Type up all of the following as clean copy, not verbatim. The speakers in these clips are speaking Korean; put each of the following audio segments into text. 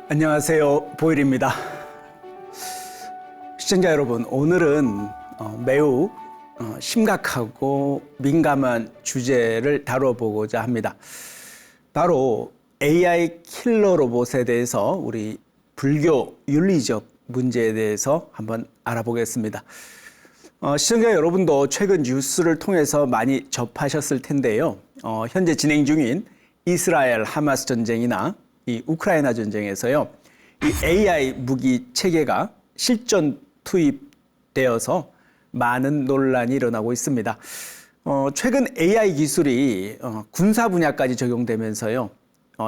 안녕하세요, 보일입니다. 시청자 여러분, 오늘은 매우 심각하고 민감한 주제를 다뤄보고자 합니다. 바로 AI 킬러 로봇에 대해서 우리 불교 윤리적 문제에 대해서 한번 알아보겠습니다. 시청자 여러분도 최근 뉴스를 통해서 많이 접하셨을 텐데요. 현재 진행 중인 이스라엘 하마스 전쟁이나 이 우크라이나 전쟁에서요, 이 AI 무기 체계가 실전 투입되어서 많은 논란이 일어나고 있습니다. 최근 AI 기술이 군사 분야까지 적용되면서요,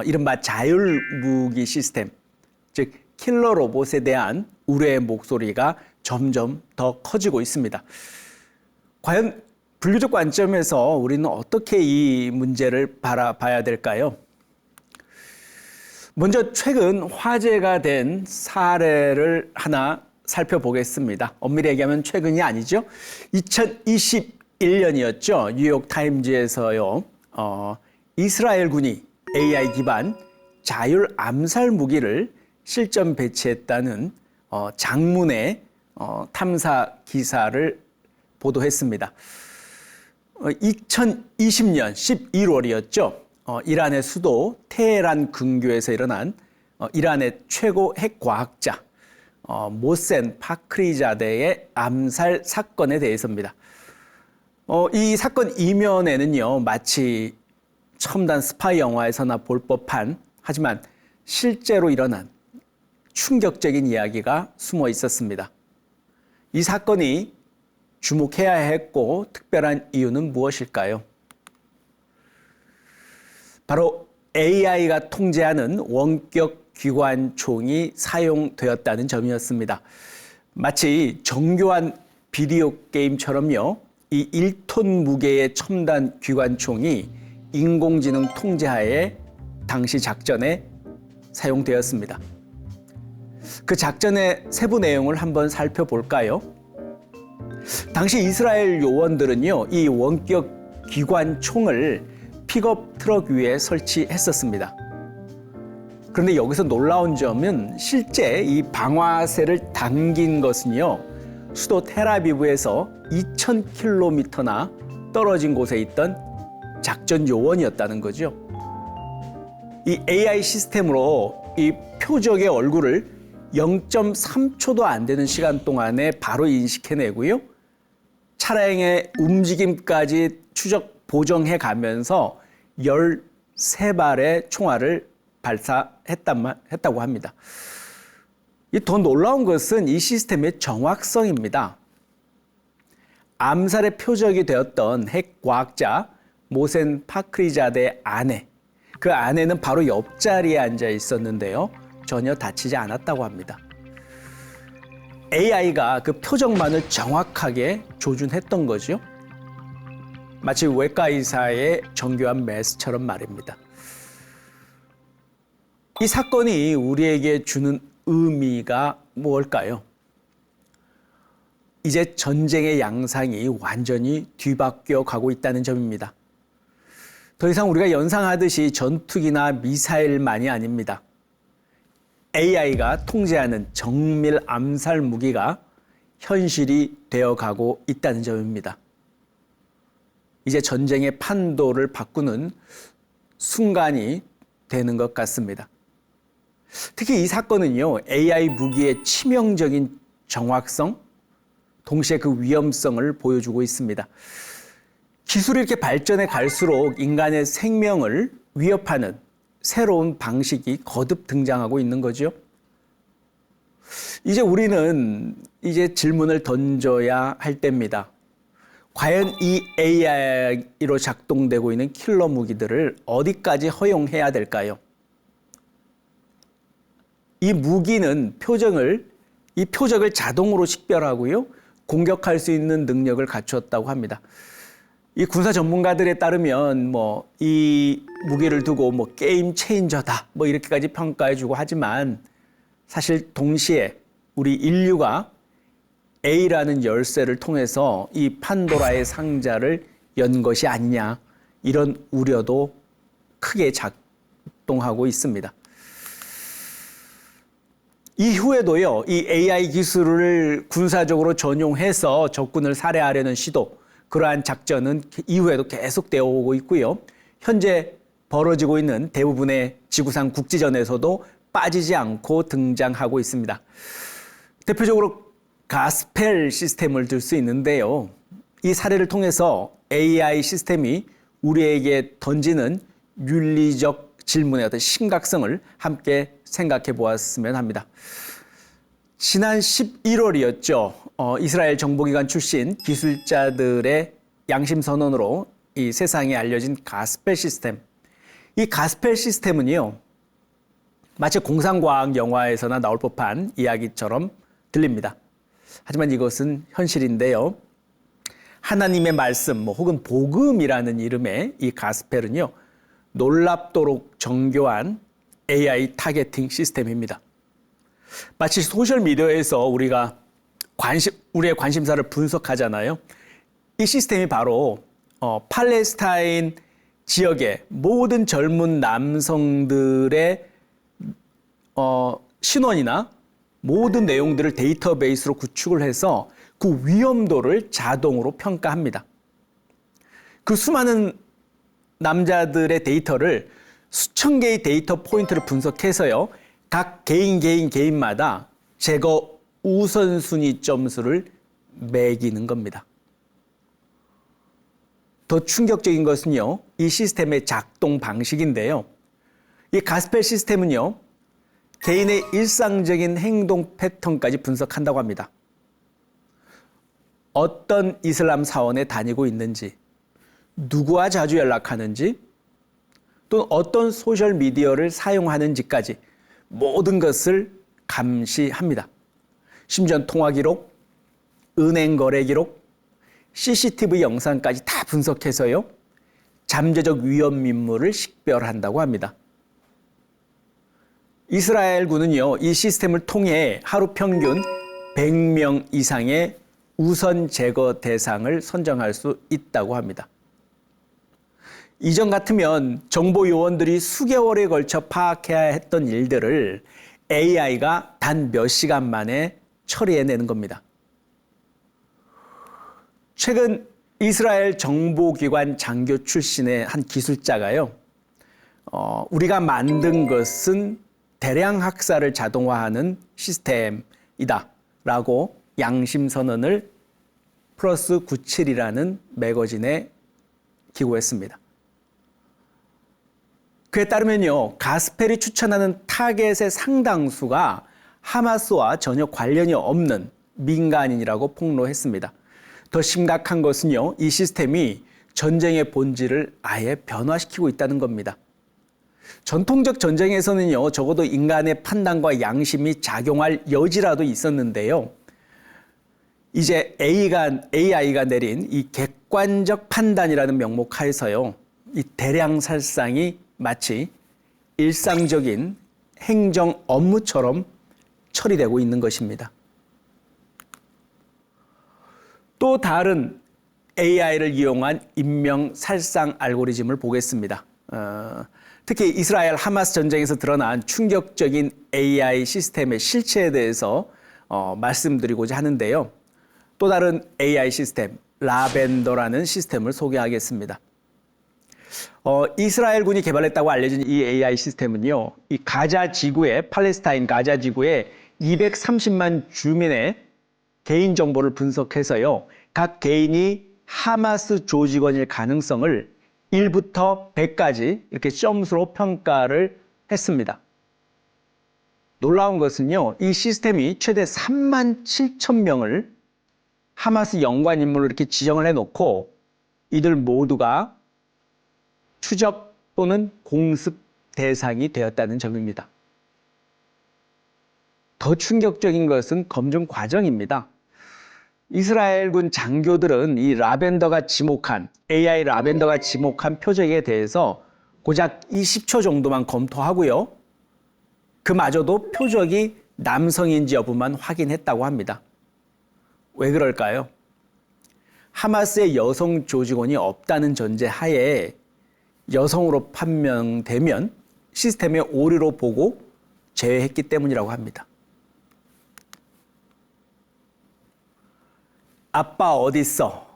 이른바 자율 무기 시스템, 즉 킬러 로봇에 대한 우려의 목소리가 점점 더 커지고 있습니다. 과연 불교적 관점에서 우리는 어떻게 이 문제를 바라봐야 될까요? 먼저 최근 화제가 된 사례를 하나 살펴보겠습니다. 엄밀히 얘기하면 최근이 아니죠. 2021년이었죠. 뉴욕 타임즈에서요. 이스라엘군이 AI 기반 자율 암살 무기를 실전 배치했다는 장문의 탐사 기사를 보도했습니다. 2020년 11월이었죠. 이란의 수도 테헤란 근교에서 일어난 이란의 최고 핵과학자 모센 파크리자데의 암살 사건에 대해서입니다. 이 사건 이면에는요, 마치 첨단 스파이 영화에서나 볼 법한, 하지만 실제로 일어난 충격적인 이야기가 숨어 있었습니다. 이 사건이 주목해야 했고 특별한 이유는 무엇일까요? 바로 AI가 통제하는 원격 기관총이 사용되었다는 점이었습니다. 마치 정교한 비디오 게임처럼요, 이 1톤 무게의 첨단 기관총이 인공지능 통제하에 당시 작전에 사용되었습니다. 그 작전의 세부 내용을 한번 살펴볼까요? 당시 이스라엘 요원들은요, 이 원격 기관총을 픽업 트럭 위에 설치했었습니다. 그런데 여기서 놀라운 점은 실제 이 방아쇠를 당긴 것은요, 수도 텔아비브에서 2,000km나 떨어진 곳에 있던 작전 요원이었다는 거죠. 이 AI 시스템으로 이 표적의 얼굴을 0.3초도 안 되는 시간 동안에 바로 인식해내고요, 차량의 움직임까지 추적 보정해 가면서 13발의 총알을 발사했다고 합니다. 더 놀라운 것은 이 시스템의 정확성입니다. 암살의 표적이 되었던 핵과학자 모센 파크리자데 아내, 그 아내는 바로 옆자리에 앉아 있었는데요, 전혀 다치지 않았다고 합니다. AI가 그 표적만을 정확하게 조준했던 거죠. 마치 외과 의사의 정교한 메스처럼 말입니다. 이 사건이 우리에게 주는 의미가 무엇일까요? 이제 전쟁의 양상이 완전히 뒤바뀌어 가고 있다는 점입니다. 더 이상 우리가 연상하듯이 전투기나 미사일만이 아닙니다. AI가 통제하는 정밀 암살 무기가 현실이 되어가고 있다는 점입니다. 이제 전쟁의 판도를 바꾸는 순간이 되는 것 같습니다. 특히 이 사건은요, AI 무기의 치명적인 정확성, 동시에 그 위험성을 보여주고 있습니다. 기술이 이렇게 발전해 갈수록 인간의 생명을 위협하는 새로운 방식이 거듭 등장하고 있는 거죠. 이제 우리는 질문을 던져야 할 때입니다. 과연 이 AI로 작동되고 있는 킬러 무기들을 어디까지 허용해야 될까요? 이 무기는 표적을 자동으로 식별하고요, 공격할 수 있는 능력을 갖추었다고 합니다. 이 군사 전문가들에 따르면 이 무기를 두고 게임 체인저다 이렇게까지 평가해주고 하지만, 사실 동시에 우리 인류가 A라는 열쇠를 통해서 이 판도라의 상자를 연 것이 아니냐, 이런 우려도 크게 작동하고 있습니다. 이후에도요, 이 AI 기술을 군사적으로 전용해서 적군을 살해하려는 시도, 그러한 작전은 이후에도 계속되어 오고 있고요. 현재 벌어지고 있는 대부분의 지구상 국지전에서도 빠지지 않고 등장하고 있습니다. 대표적으로 가스펠 시스템을 들 수 있는데요. 이 사례를 통해서 AI 시스템이 우리에게 던지는 윤리적 질문의 어떤 심각성을 함께 생각해 보았으면 합니다. 지난 11월이었죠. 이스라엘 정보기관 출신 기술자들의 양심 선언으로 이 세상에 알려진 가스펠 시스템. 이 가스펠 시스템은요, 마치 공상과학 영화에서나 나올 법한 이야기처럼 들립니다. 하지만 이것은 현실인데요. 하나님의 말씀, 혹은 복음이라는 이름의 이 가스펠은요, 놀랍도록 정교한 AI 타겟팅 시스템입니다. 마치 소셜미디어에서 우리의 관심사를 분석하잖아요. 이 시스템이 바로 팔레스타인 지역의 모든 젊은 남성들의 신원이나 모든 내용들을 데이터베이스로 구축을 해서 그 위험도를 자동으로 평가합니다. 그 수많은 남자들의 데이터를 수천 개의 데이터 포인트를 분석해서요, 각 개인마다 제거 우선순위 점수를 매기는 겁니다. 더 충격적인 것은요, 이 시스템의 작동 방식인데요. 이 가스펠 시스템은요, 개인의 일상적인 행동 패턴까지 분석한다고 합니다. 어떤 이슬람 사원에 다니고 있는지, 누구와 자주 연락하는지, 또는 어떤 소셜미디어를 사용하는지까지 모든 것을 감시합니다. 심지어 통화 기록, 은행 거래 기록, CCTV 영상까지 다 분석해서요, 잠재적 위험 인물을 식별한다고 합니다. 이스라엘군은요, 이 시스템을 통해 하루 평균 100명 이상의 우선 제거 대상을 선정할 수 있다고 합니다. 이전 같으면 정보 요원들이 수개월에 걸쳐 파악해야 했던 일들을 AI가 단 몇 시간 만에 처리해내는 겁니다. 최근 이스라엘 정보기관 장교 출신의 한 기술자가요, 우리가 만든 것은 대량 학살을 자동화하는 시스템이다 라고 양심선언을 플러스 97이라는 매거진에 기고했습니다. 그에 따르면요, 가스펠이 추천하는 타겟의 상당수가 하마스와 전혀 관련이 없는 민간인이라고 폭로했습니다. 더 심각한 것은요, 이 시스템이 전쟁의 본질을 아예 변화시키고 있다는 겁니다. 전통적 전쟁에서는요, 적어도 인간의 판단과 양심이 작용할 여지라도 있었는데요. 이제 AI가 내린 이 객관적 판단이라는 명목 하에서요, 이 대량 살상이 마치 일상적인 행정 업무처럼 처리되고 있는 것입니다. 또 다른 AI를 이용한 인명 살상 알고리즘을 보겠습니다. 특히 이스라엘 하마스 전쟁에서 드러난 충격적인 AI 시스템의 실체에 대해서 말씀드리고자 하는데요. 또 다른 AI 시스템, 라벤더라는 시스템을 소개하겠습니다. 이스라엘군이 개발했다고 알려진 이 AI 시스템은요, 이 팔레스타인 가자 지구의 230만 주민의 개인정보를 분석해서요, 각 개인이 하마스 조직원일 가능성을 1부터 100까지 이렇게 점수로 평가를 했습니다. 놀라운 것은요, 이 시스템이 최대 3만 7천 명을 하마스 연관 인물로 이렇게 지정을 해놓고 이들 모두가 추적 또는 공습 대상이 되었다는 점입니다. 더 충격적인 것은 검증 과정입니다. 이스라엘군 장교들은 이 AI 라벤더가 지목한 표적에 대해서 고작 20초 정도만 검토하고요. 그마저도 표적이 남성인지 여부만 확인했다고 합니다. 왜 그럴까요? 하마스의 여성 조직원이 없다는 전제 하에 여성으로 판명되면 시스템의 오류로 보고 제외했기 때문이라고 합니다. 아빠 어딨어?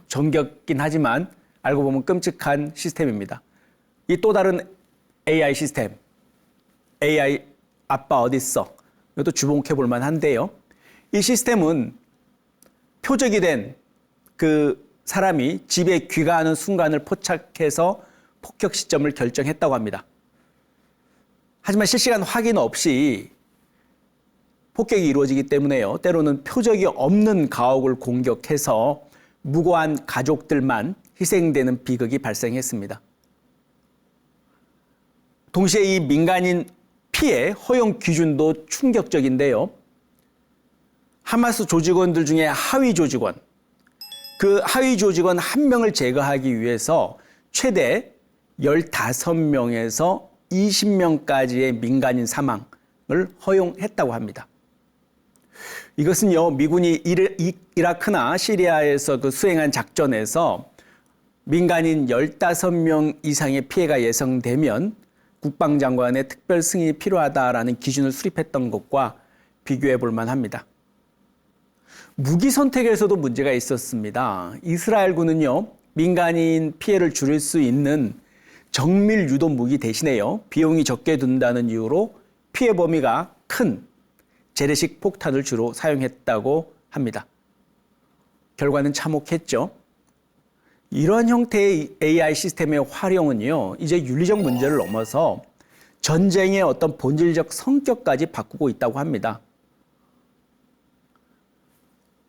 정겹긴 하지만 알고 보면 끔찍한 시스템입니다. 이 또 다른 AI 시스템, AI 아빠 어딨어? 이것도 주목해 볼 만한데요. 이 시스템은 표적이 된 그 사람이 집에 귀가하는 순간을 포착해서 폭격 시점을 결정했다고 합니다. 하지만 실시간 확인 없이 폭격이 이루어지기 때문에요. 때로는 표적이 없는 가옥을 공격해서 무고한 가족들만 희생되는 비극이 발생했습니다. 동시에 이 민간인 피해 허용 기준도 충격적인데요. 하마스 조직원들 중에 하위 조직원, 그 하위 조직원 1명을 제거하기 위해서 최대 15명에서 20명까지의 민간인 사망을 허용했다고 합니다. 이것은요, 미군이 이라크나 시리아에서 그 수행한 작전에서 민간인 15명 이상의 피해가 예상되면 국방장관의 특별 승인이 필요하다라는 기준을 수립했던 것과 비교해 볼 만합니다. 무기 선택에서도 문제가 있었습니다. 이스라엘군은요, 민간인 피해를 줄일 수 있는 정밀 유도 무기 대신에요, 비용이 적게 든다는 이유로 피해 범위가 큰 재래식 폭탄을 주로 사용했다고 합니다. 결과는 참혹했죠. 이러한 형태의 AI 시스템의 활용은요, 이제 윤리적 문제를 넘어서 전쟁의 어떤 본질적 성격까지 바꾸고 있다고 합니다.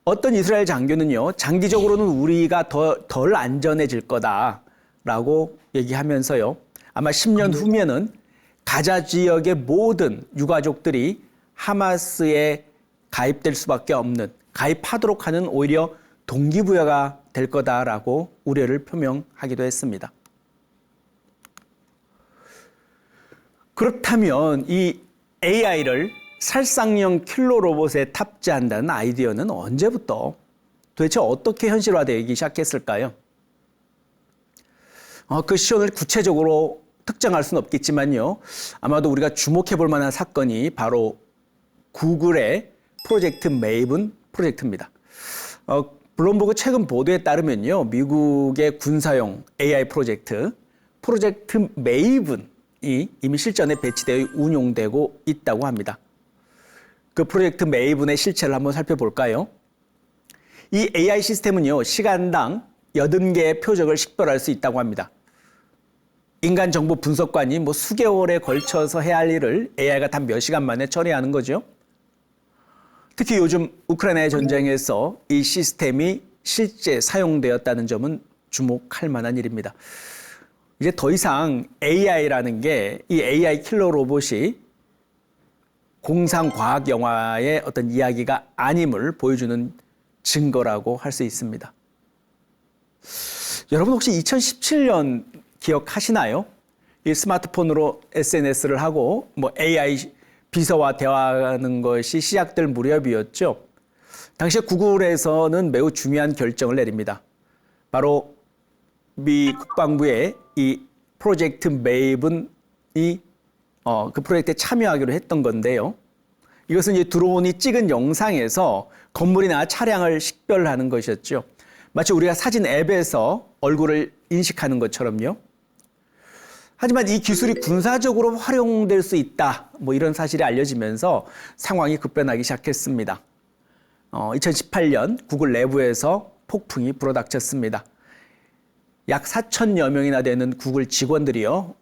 어떤 이스라엘 장교는요, 장기적으로는 우리가 덜 안전해질 거다라고 얘기하면서요, 아마 10년 후면은 가자 지역의 모든 유가족들이 하마스에 가입될 수밖에 없는, 가입하도록 하는 오히려 동기부여가 될 거다라고 우려를 표명하기도 했습니다. 그렇다면 이 AI를 살상형 킬러 로봇에 탑재한다는 아이디어는 언제부터 도대체 어떻게 현실화되기 시작했을까요? 그 시점을 구체적으로 특정할 수는 없겠지만요. 아마도 우리가 주목해 볼 만한 사건이 바로 구글의 프로젝트 메이븐 프로젝트입니다. 블룸버그 최근 보도에 따르면요, 미국의 군사용 AI 프로젝트 메이븐이 이미 실전에 배치되어 운용되고 있다고 합니다. 그 프로젝트 메이븐의 실체를 한번 살펴볼까요? 이 AI 시스템은요, 시간당 80개의 표적을 식별할 수 있다고 합니다. 인간 정보 분석관이 수개월에 걸쳐서 해야 할 일을 AI가 단 몇 시간 만에 처리하는 거죠. 특히 요즘 우크라이나 전쟁에서 이 시스템이 실제 사용되었다는 점은 주목할 만한 일입니다. 이제 더 이상 AI라는 게 이 AI 킬러 로봇이 공상 과학 영화의 어떤 이야기가 아님을 보여주는 증거라고 할 수 있습니다. 여러분 혹시 2017년 기억하시나요? 이 스마트폰으로 SNS를 하고 AI 비서와 대화하는 것이 시작될 무렵이었죠. 당시에 구글에서는 매우 중요한 결정을 내립니다. 바로 미 국방부의 이 프로젝트 메이븐이 그 프로젝트에 참여하기로 했던 건데요. 이것은 이제 드론이 찍은 영상에서 건물이나 차량을 식별하는 것이었죠. 마치 우리가 사진 앱에서 얼굴을 인식하는 것처럼요. 하지만 이 기술이 군사적으로 활용될 수 있다, 이런 사실이 알려지면서 상황이 급변하기 시작했습니다. 2018년 구글 내부에서 폭풍이 불어닥쳤습니다. 약 4천여 명이나 되는 구글 직원들이요,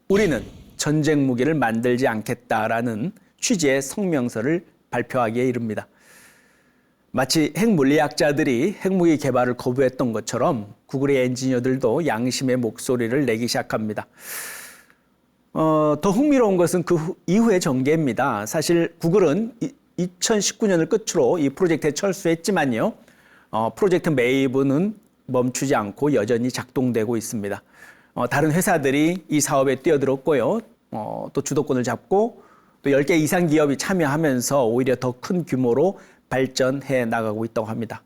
우리는 전쟁 무기를 만들지 않겠다라는 취지의 성명서를 발표하기에 이릅니다. 마치 핵물리학자들이 핵무기 개발을 거부했던 것처럼 구글의 엔지니어들도 양심의 목소리를 내기 시작합니다. 더 흥미로운 것은 그 이후의 전개입니다. 사실 구글은 2019년을 끝으로 이 프로젝트에 철수했지만요, 프로젝트 메이븐은 멈추지 않고 여전히 작동되고 있습니다. 다른 회사들이 이 사업에 뛰어들었고요, 또 주도권을 잡고 또 10개 이상 기업이 참여하면서 오히려 더 큰 규모로 발전해 나가고 있다고 합니다.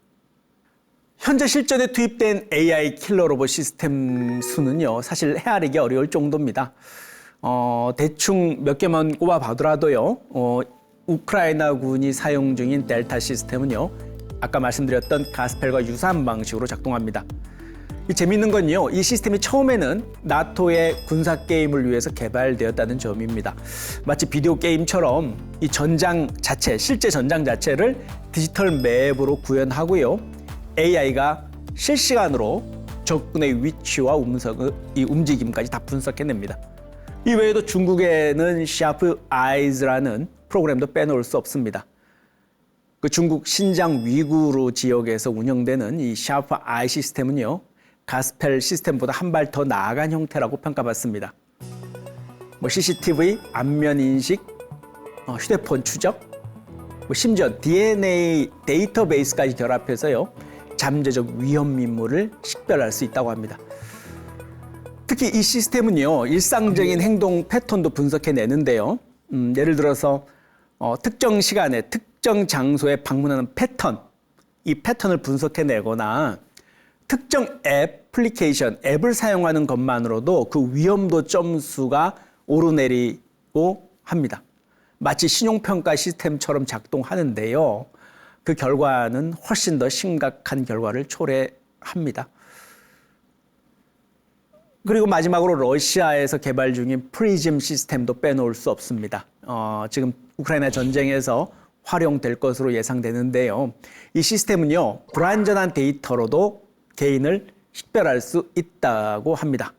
현재 실전에 투입된 AI 킬러 로봇 시스템 수는요, 사실 헤아리기 어려울 정도입니다. 대충 몇 개만 꼽아 봐더라도요, 우크라이나군이 사용 중인 델타 시스템은요, 아까 말씀드렸던 가스펠과 유사한 방식으로 작동합니다. 이 재미있는 건요, 이 시스템이 처음에는 나토의 군사 게임을 위해서 개발되었다는 점입니다. 마치 비디오 게임처럼 이 전장 자체, 실제 전장 자체를 디지털 맵으로 구현하고요, AI가 실시간으로 적군의 위치와 이 움직임까지 다 분석해냅니다. 이 외에도 중국에는 샤프 아이즈라는 프로그램도 빼놓을 수 없습니다. 그 중국 신장 위구르 지역에서 운영되는 이 샤프 아이 시스템은요, 가스펠 시스템보다 한 발 더 나아간 형태라고 평가받습니다. CCTV, 안면 인식, 휴대폰 추적, 심지어 DNA 데이터베이스까지 결합해서요, 잠재적 위험 인물을 식별할 수 있다고 합니다. 특히 이 시스템은요, 일상적인 행동 패턴도 분석해내는데요. 예를 들어서 특정 시간에 특정 장소에 방문하는 패턴, 이 패턴을 분석해내거나 특정 앱을 사용하는 것만으로도 그 위험도 점수가 오르내리고 합니다. 마치 신용평가 시스템처럼 작동하는데요. 그 결과는 훨씬 더 심각한 결과를 초래합니다. 그리고 마지막으로 러시아에서 개발 중인 프리즘 시스템도 빼놓을 수 없습니다. 지금 우크라이나 전쟁에서 활용될 것으로 예상되는데요. 이 시스템은요, 불완전한 데이터로도 개인을 식별할 수 있다고 합니다.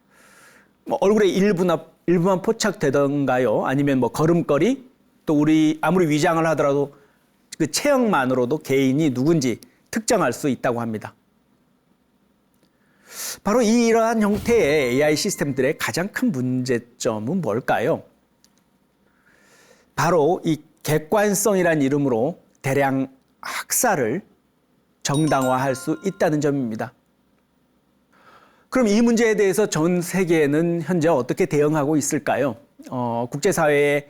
얼굴의 일부만 포착되던가요? 아니면 걸음걸이, 또 아무리 위장을 하더라도 그 체형만으로도 개인이 누군지 특정할 수 있다고 합니다. 바로 이러한 형태의 AI 시스템들의 가장 큰 문제점은 뭘까요? 바로 이 객관성이란 이름으로 대량 학살을 정당화할 수 있다는 점입니다. 그럼 이 문제에 대해서 전 세계는 현재 어떻게 대응하고 있을까요? 국제사회의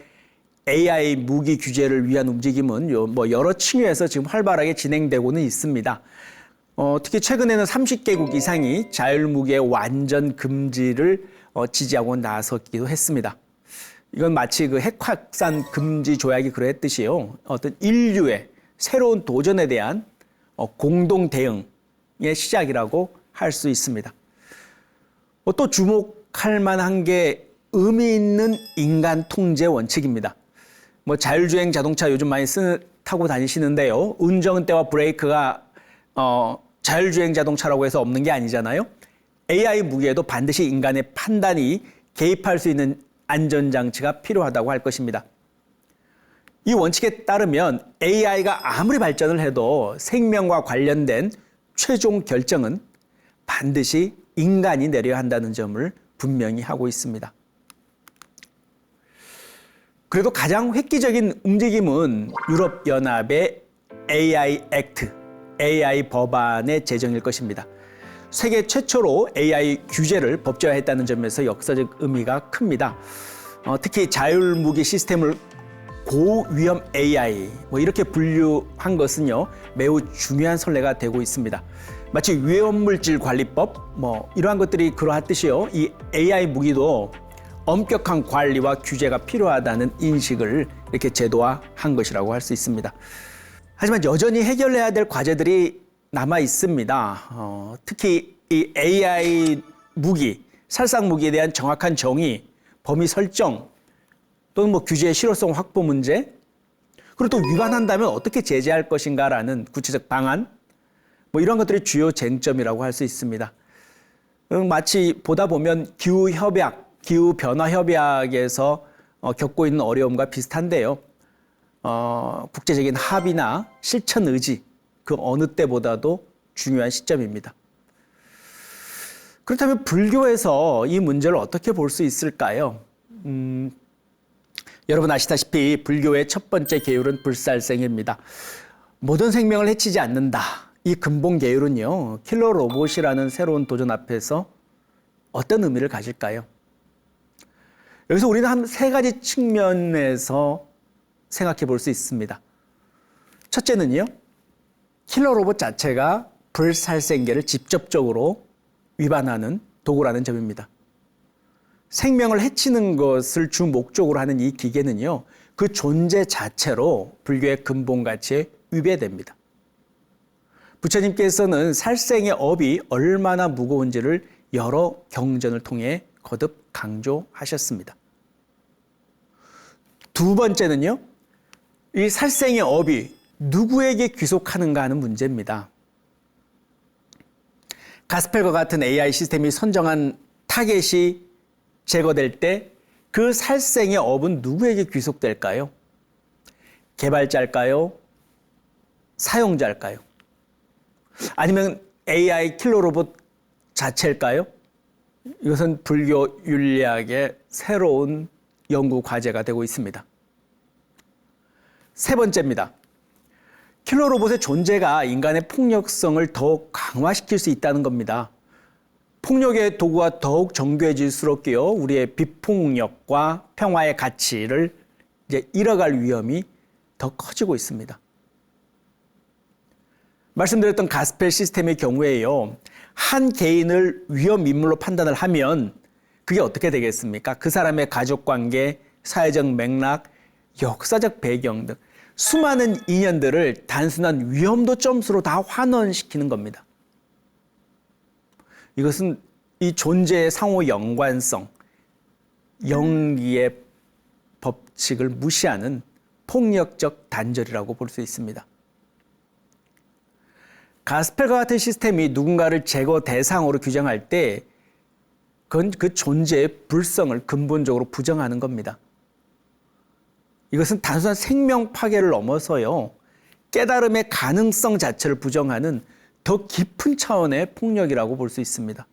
AI 무기 규제를 위한 움직임은 여러 층위에서 지금 활발하게 진행되고는 있습니다. 특히 최근에는 30개국 이상이 자율무기의 완전 금지를 지지하고 나섰기도 했습니다. 이건 마치 그 핵 확산 금지 조약이 그랬듯이요, 어떤 인류의 새로운 도전에 대한 공동 대응의 시작이라고 할 수 있습니다. 또 주목할 만한 게 의미 있는 인간 통제 원칙입니다. 자율주행 자동차 요즘 많이 타고 다니시는데요. 운전대와 브레이크가 자율주행 자동차라고 해서 없는 게 아니잖아요. AI 무기에도 반드시 인간의 판단이 개입할 수 있는 안전장치가 필요하다고 할 것입니다. 이 원칙에 따르면 AI가 아무리 발전을 해도 생명과 관련된 최종 결정은 반드시 인간이 내려야 한다는 점을 분명히 하고 있습니다. 그래도 가장 획기적인 움직임은 유럽연합의 AI 액트, AI 법안의 제정일 것입니다. 세계 최초로 AI 규제를 법제화했다는 점에서 역사적 의미가 큽니다. 특히 자율무기 시스템을 고위험 AI 이렇게 분류한 것은요, 매우 중요한 선례가 되고 있습니다. 마치 위험물질 관리법 이러한 것들이 그러하듯이요, 이 AI 무기도 엄격한 관리와 규제가 필요하다는 인식을 이렇게 제도화한 것이라고 할 수 있습니다. 하지만 여전히 해결해야 될 과제들이 남아 있습니다. 특히 이 AI 무기, 살상 무기에 대한 정확한 정의, 범위 설정, 또는 규제의 실효성 확보 문제, 그리고 또 위반한다면 어떻게 제재할 것인가라는 구체적 방안, 이런 것들이 주요 쟁점이라고 할 수 있습니다. 마치 보다 보면 기후변화협약에서 겪고 있는 어려움과 비슷한데요. 국제적인 합의나 실천 의지, 그 어느 때보다도 중요한 시점입니다. 그렇다면 불교에서 이 문제를 어떻게 볼 수 있을까요? 여러분 아시다시피 불교의 첫 번째 계율은 불살생입니다. 모든 생명을 해치지 않는다. 이 근본 계율은요, 킬러 로봇이라는 새로운 도전 앞에서 어떤 의미를 가질까요? 여기서 우리는 한 세 가지 측면에서 생각해 볼 수 있습니다. 첫째는요, 킬러 로봇 자체가 불살생계를 직접적으로 위반하는 도구라는 점입니다. 생명을 해치는 것을 주 목적으로 하는 이 기계는요, 그 존재 자체로 불교의 근본 가치에 위배됩니다. 부처님께서는 살생의 업이 얼마나 무거운지를 여러 경전을 통해 거듭 강조하셨습니다. 두 번째는요, 이 살생의 업이 누구에게 귀속하는가 하는 문제입니다. 가스펠과 같은 AI 시스템이 선정한 타겟이 제거될 때 그 살생의 업은 누구에게 귀속될까요? 개발자일까요? 사용자일까요? 아니면 AI 킬러 로봇 자체일까요? 이것은 불교 윤리학의 새로운 연구 과제가 되고 있습니다. 세 번째입니다. 킬러 로봇의 존재가 인간의 폭력성을 더욱 강화시킬 수 있다는 겁니다. 폭력의 도구가 더욱 정교해질수록요, 우리의 비폭력과 평화의 가치를 이제 잃어갈 위험이 더 커지고 있습니다. 말씀드렸던 가스펠 시스템의 경우에요, 한 개인을 위험 인물로 판단을 하면 그게 어떻게 되겠습니까? 그 사람의 가족관계, 사회적 맥락, 역사적 배경 등 수많은 인연들을 단순한 위험도 점수로 다 환원시키는 겁니다. 이것은 이 존재의 상호 연관성, 영리의 법칙을 무시하는 폭력적 단절이라고 볼 수 있습니다. 가스펠과 같은 시스템이 누군가를 제거 대상으로 규정할 때 그건 그 존재의 불성을 근본적으로 부정하는 겁니다. 이것은 단순한 생명 파괴를 넘어서요, 깨달음의 가능성 자체를 부정하는 더 깊은 차원의 폭력이라고 볼 수 있습니다.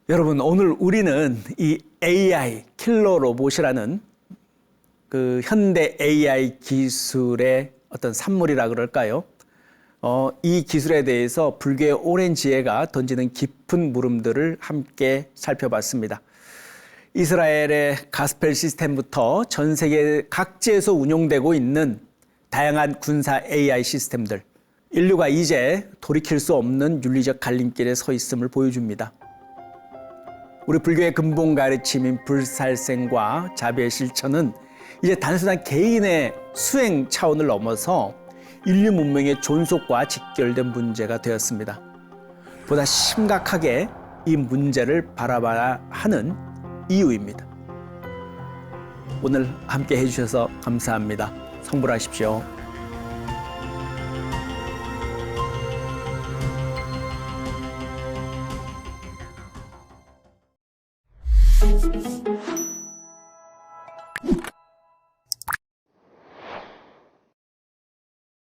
여러분, 오늘 우리는 이 AI 킬러 로봇이라는 그 현대 AI 기술의 어떤 산물이라 그럴까요? 이 기술에 대해서 불교의 오랜 지혜가 던지는 깊은 물음들을 함께 살펴봤습니다. 이스라엘의 가스펠 시스템부터 전 세계 각지에서 운용되고 있는 다양한 군사 AI 시스템들, 인류가 이제 돌이킬 수 없는 윤리적 갈림길에 서 있음을 보여줍니다. 우리 불교의 근본 가르침인 불살생과 자비의 실천은 이제 단순한 개인의 수행 차원을 넘어서 인류 문명의 존속과 직결된 문제가 되었습니다. 보다 심각하게 이 문제를 바라봐야 하는 이유입니다. 오늘 함께 해주셔서 감사합니다. 성불하십시오.